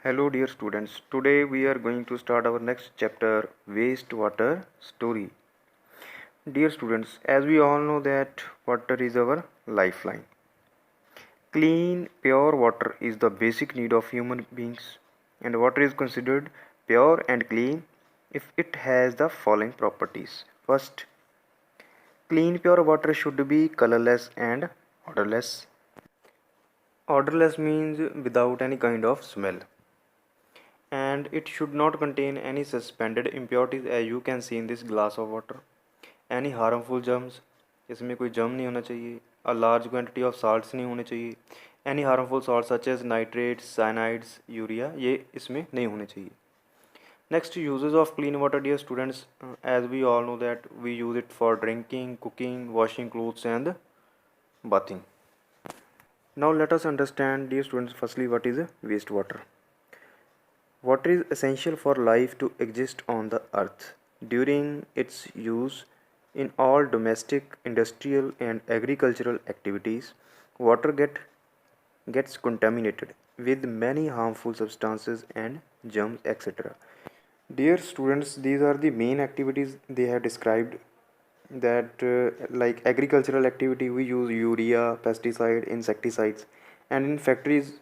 Hello dear students, today we are going to start our next chapter, wastewater story. Dear students, as we all know that water is our lifeline. Clean, pure water is the basic need of human beings, and water is considered pure and clean if it has the following properties. First, clean pure water should be colorless and odorless. Odorless means without any kind of smell. And it should not contain any suspended impurities as you can see in this glass of water. Any harmful germs, इसमें कोई germ नहीं होना चाहिए. A large quantity of salts नहीं होने चाहिए. Any harmful salts such as nitrates, cyanides, urea ये इसमें नहीं होने चाहिए. Next, uses of clean water, dear students, as we all know that we use it for drinking, cooking, washing clothes and bathing. Now let us understand, dear students, firstly what is wastewater. Water is essential for life to exist on the earth. During its use in all domestic, industrial and agricultural activities, water gets contaminated with many harmful substances and germs, etc. Dear students, these are the main activities they have described, that like agricultural activity we use urea, pesticide, insecticides, and in factories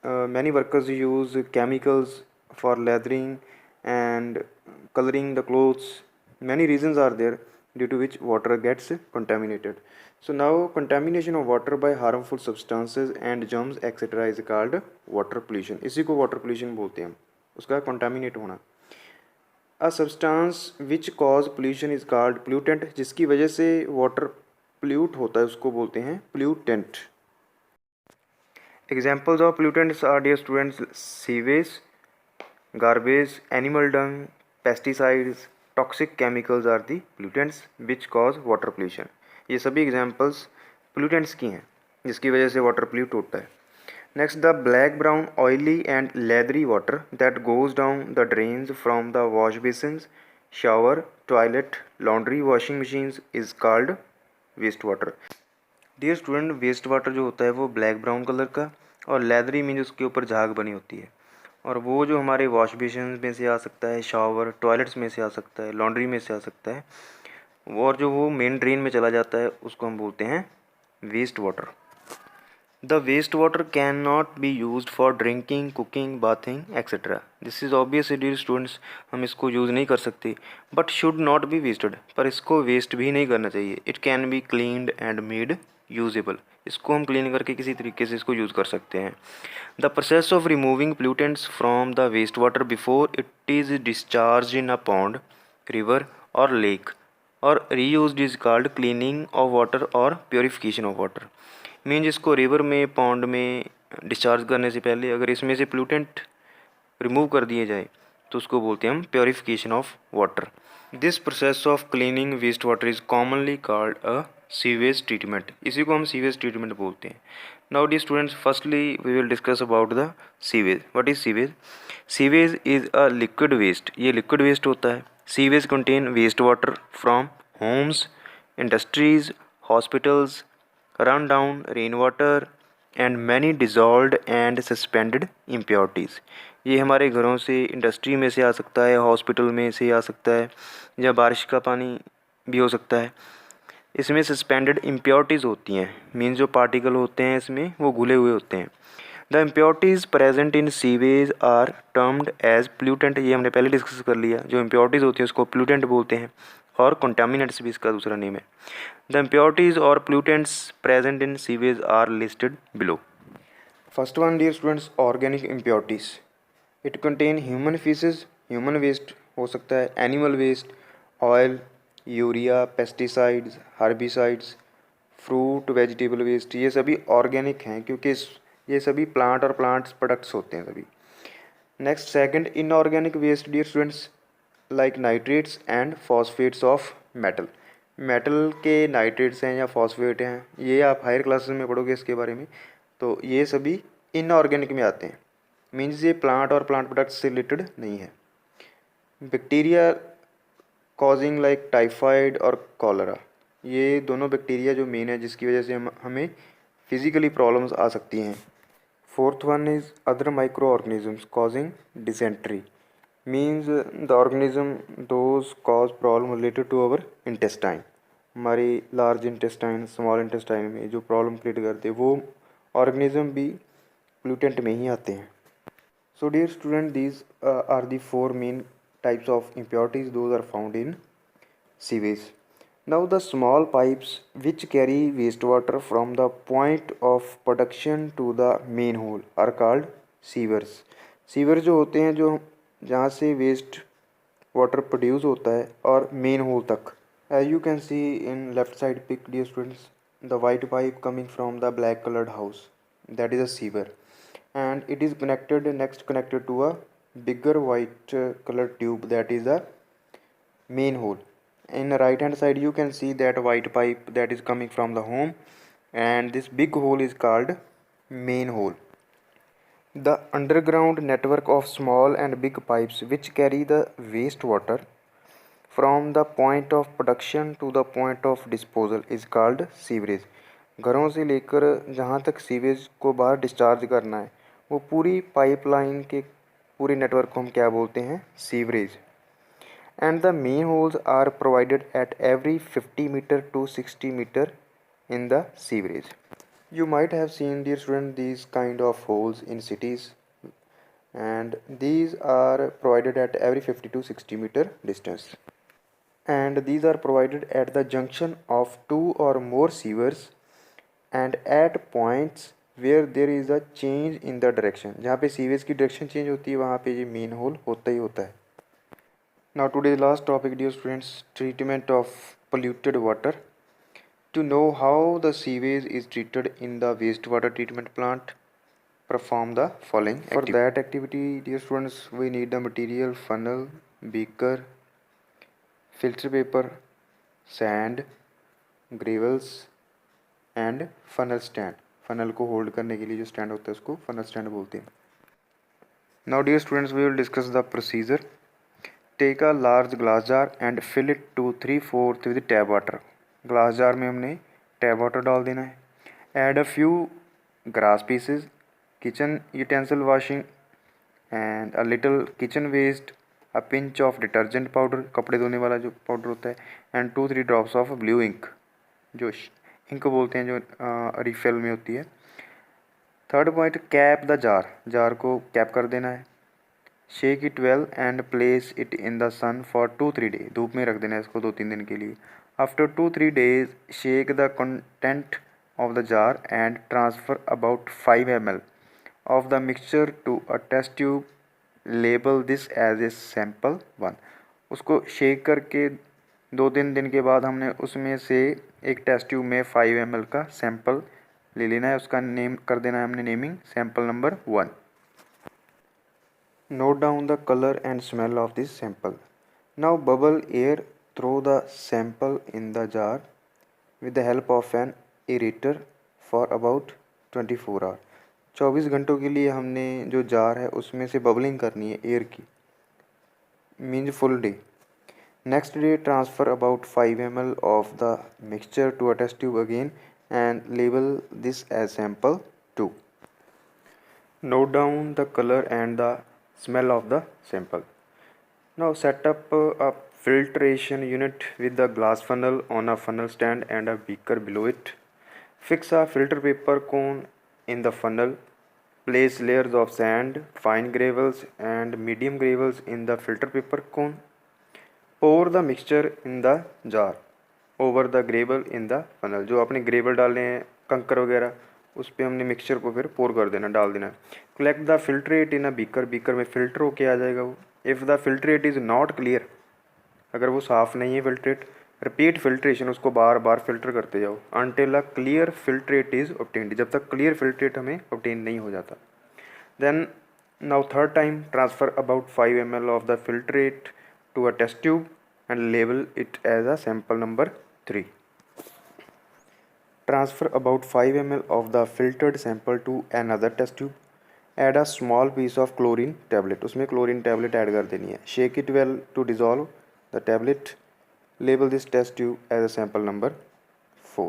many workers use chemicals for leathering and coloring the clothes. Many reasons are there due to which water gets contaminated. So now contamination of water by harmful substances and germs etc is called water pollution. इसी को water pollution बोलते हैं हम, उसका contaminate होना. A substance which cause pollution is called pollutant. जिसकी वजह से water pollute होता है उसको बोलते हैं pollutant. Examples of pollutants are, dear students, sewage, garbage, animal dung, pesticides, toxic chemicals are the pollutants which cause water pollution. ये सभी examples pollutants की हैं जिसकी वजह से water pollute होता है. Next, the black, brown, oily and leathery water that goes down the drains from the wash basins, shower, toilet, laundry, washing machines is called wastewater. Dear student, wastewater जो होता है वो black brown कलर का और leathery means उसके ऊपर झाग बनी होती है, और वो जो हमारे वॉश बेसिन में से आ सकता है, शावर, टॉयलेट्स में से आ सकता है, लॉन्ड्री में से आ सकता है, और जो वो मेन ड्रेन में चला जाता है उसको हम बोलते हैं waste water. The wastewater cannot be used for drinking, cooking, bathing, etc. This is obvious, dear students, हम इसको यूज़ नहीं कर सकते. But should not be wasted. पर इसको वेस्ट भी नहीं करना चाहिए. It can be cleaned and made usable. इसको हम क्लीन करके किसी तरीके से इसको यूज़ कर सकते हैं. The process of removing pollutants from the wastewater before it is discharged in a pond, river or lake or reused is called cleaning of water or purification of water. Mean जिसको river में, pond में discharge करने से पहले अगर इसमें से pollutant remove कर दिए जाए तो उसको बोलते हैं हम purification of water. This process of cleaning waste water is commonly called a sewage treatment. इसी को हम सीवेज ट्रीटमेंट बोलते हैं. Now dear students, firstly we will discuss about the sewage. What is sewage? Sewage is a liquid waste. ये liquid waste होता है. Sewage contain waste water from homes, industries, hospitals, run down rainwater and many dissolved and suspended impurities. ये हमारे घरों से, industry में से आ सकता है, हॉस्पिटल में से आ सकता है, या बारिश का पानी भी हो सकता है. इसमें सस्पेंडेड इम्प्योरिटीज़ होती हैं, मीन्स जो पार्टिकल होते हैं इसमें वो घुले हुए होते हैं. The impurities present in sewage are termed as pollutant. ये हमने पहले डिस्कस कर लिया. जो इम्प्योरिटीज़ होती हैं उसको पोल्यूटेंट बोलते हैं, और कंटामिनेंट्स भी इसका दूसरा नेम है. The impurities or pollutants present in sewage are listed below. First one, dear students, organic impurities. It contain human feces, human waste हो सकता है, animal waste, oil, urea, pesticides, herbicides, fruit, vegetable waste. ये सभी organic हैं क्योंकि ये सभी plant और plants products होते हैं सभी. Next, second, inorganic waste, dear students, like nitrates and phosphates of metal. Metal के नाइट्रेट्स हैं या फॉस्फेट हैं, ये आप हायर क्लासेस में पढ़ोगे इसके बारे में. तो ये सभी इनऑर्गेनिक में आते हैं, मीन्स ये प्लांट और प्लांट प्रोडक्ट्स से रिलेटेड नहीं है. बैक्टीरिया कॉजिंग लाइक टाइफाइड और कॉलरा, ये दोनों बैक्टीरिया जो मेन है जिसकी वजह से हमें फिज़िकली प्रॉब्लम्स आ सकती हैं. Fourth one is other microorganisms causing dysentery. Means the organism those cause problem related to our intestine. हमारी लार्ज इंटेस्टाइन स्मॉल इंटेस्टाइन में जो प्रॉब्लम क्रिएट करते हैं वो ऑर्गेनिज्म भी पोल्यूटेंट में ही आते हैं. So dear student, these are the four main types of impurities. Those are found in sewage. Now the small pipes which carry wastewater from the point of production to the main hole are called sewers. Sewer जो होते हैं जो जहाँ से waste water produce होता है और main whole तक. As you can see in left side pic, dear students, the white pipe coming from the black colored house, that is a sewer, and it is connected to a bigger white colored tube, that is a main hole. In the right hand side you can see that white pipe that is coming from the home, and this big hole is called main hole. The underground network of small and big pipes which carry the wastewater from the point of production to the point of disposal is called sewerage. घरों से लेकर जहाँ तक sewage को बाहर discharge करना है वो पूरी पाइपलाइन के पूरे नेटवर्क को हम क्या बोलते हैं, sewerage. And the manholes are provided at every 50 metre to 60 metre in the sewerage. You might have seen, dear student, these kind of holes in cities, and these are provided at every 50 to 60 meter distance, and these are provided at the junction of two or more sewers and at points where there is a change in the direction. जहाँ पे sewage की direction change होती है वहाँ पे ये main whole होता ही होता है. Now today's last topic, dear students, treatment of polluted water. To know how the sewage is treated in the wastewater treatment plant, perform the following activity. For that activity, dear students, we need the material funnel, beaker, filter paper, sand, gravels and funnel stand. funnel को hold करने के लिए जो stand होता है उसको funnel stand बोलते हैं. Now dear students, we will discuss the procedure. Take a large glass jar and fill it to 3/4 with tap water. Glass jar में हमने टैप वाटर डाल देना है. Add a few grass pieces, kitchen utensil washing and a little kitchen waste, a pinch of detergent powder, कपड़े धोने वाला जो powder होता है, and 2-3 drops of blue ink, जो इंक बोलते हैं जो रिफिल में होती है. Third point, cap the jar, jar को कैप कर देना है. Shake it well and place it in the sun for 2-3 day, धूप में रख देना है इसको 2-3 दिन के लिए. After 2-3 days, shake the content of the jar and transfer about 5 ml of the mixture to a test tube. Label this as a sample 1. उसको शेक करके 2-3 दिन के बाद हमने उसमें से एक टेस्ट ट्यूब में 5 ml का सैंपल ले लेना है. उसका नेम कर देना है हमने naming sample number 1. Note down the color and smell of this sample. Now bubble air throw the sample in the jar with the help of an aerator for about 24 hours. 24 घंटों के लिए हमने जो jar है उसमें से bubbling करनी है एयर की, means full day. Next day transfer about 5 ml of the mixture to a test tube again and label this as sample 2. Note down the color and the smell of the sample. Now set up a filtration unit with the glass funnel on a funnel stand and a beaker below it. Fix a filter paper cone in the funnel. Place layers of sand, fine gravels and medium gravels in the filter paper cone. Pour the mixture in the jar over the gravel in the funnel. जो आपने gravel डाले हैं कंकर वगैरह उस पर हमने mixture को फिर पोर कर देना, डाल देना. Collect the filtrate in a beaker, beaker में फिल्टर होके आ जाएगा वो. If the filtrate is not clear, अगर वो साफ़ नहीं है फिल्ट्रेट, रिपीट फिल्ट्रेशन, उसको बार बार फिल्टर करते जाओ until a clear filtrate is obtained, जब तक क्लियर फिल्ट्रेट हमें ऑब्टेन नहीं हो जाता. Then now third time transfer about 5 ml of the filtrate to a test tube and label it as a sample number 3. Transfer about 5 ml of the filtered sample to another test tube. Add a small piece of chlorine tablet. उसमें chlorine tablet add कर देनी है. Shake it well to dissolve the tablet. Label this test tube as a sample number 4.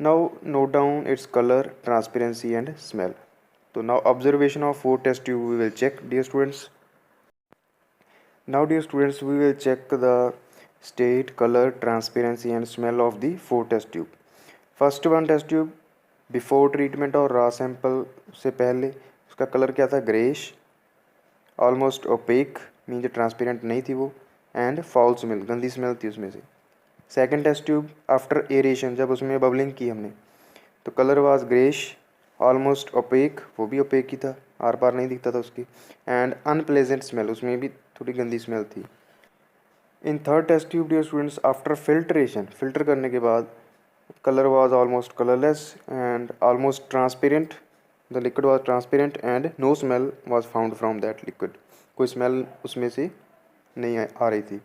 Now note down its color, transparency and smell. तो now observation of 4 test tube we will check dear students. Now dear students, we will check the state, color, transparency and smell of the 4 test tube. First one test tube before treatment और raw sample से पहले उसका colour क्या था, greyish, almost opaque mean transparent नहीं थी वो, and foul smell, गंदी स्मेल थी उसमें से. Second test tube after aeration, जब उसमें बबलिंग की हमने तो colour was greyish, almost opaque, वो भी ओपेक ही था, आर पार नहीं दिखता था उसकी, एंड अनप्लेजेंट स्मेल, उसमें भी थोड़ी गंदी स्मेल थी. In third test tube dear students after filtration, filter करने के बाद colour was almost colourless and almost transparent, the liquid was transparent and no smell was found from that liquid, कोई smell उसमें से नहीं आ रही थी.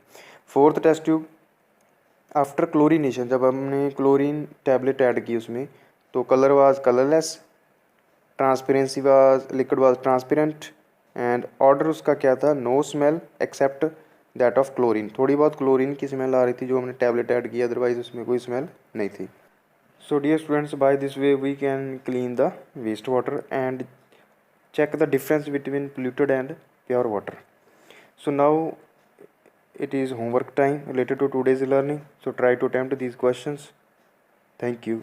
Fourth test tube after chlorination, जब हमने क्लोरीन टैबलेट ऐड की उसमें तो colour was colourless, transparency was, liquid was transparent and odour उसका क्या था, no smell except that of chlorine, थोड़ी बहुत क्लोरीन की स्मेल आ रही थी जो हमने टैबलेट ऐड किया, अदरवाइज उसमें कोई स्मेल नहीं थी. So dear students, by this way we can clean the waste water and check the difference between polluted and pure water. So now it is homework time related to today's learning, so try to attempt these questions. Thank you.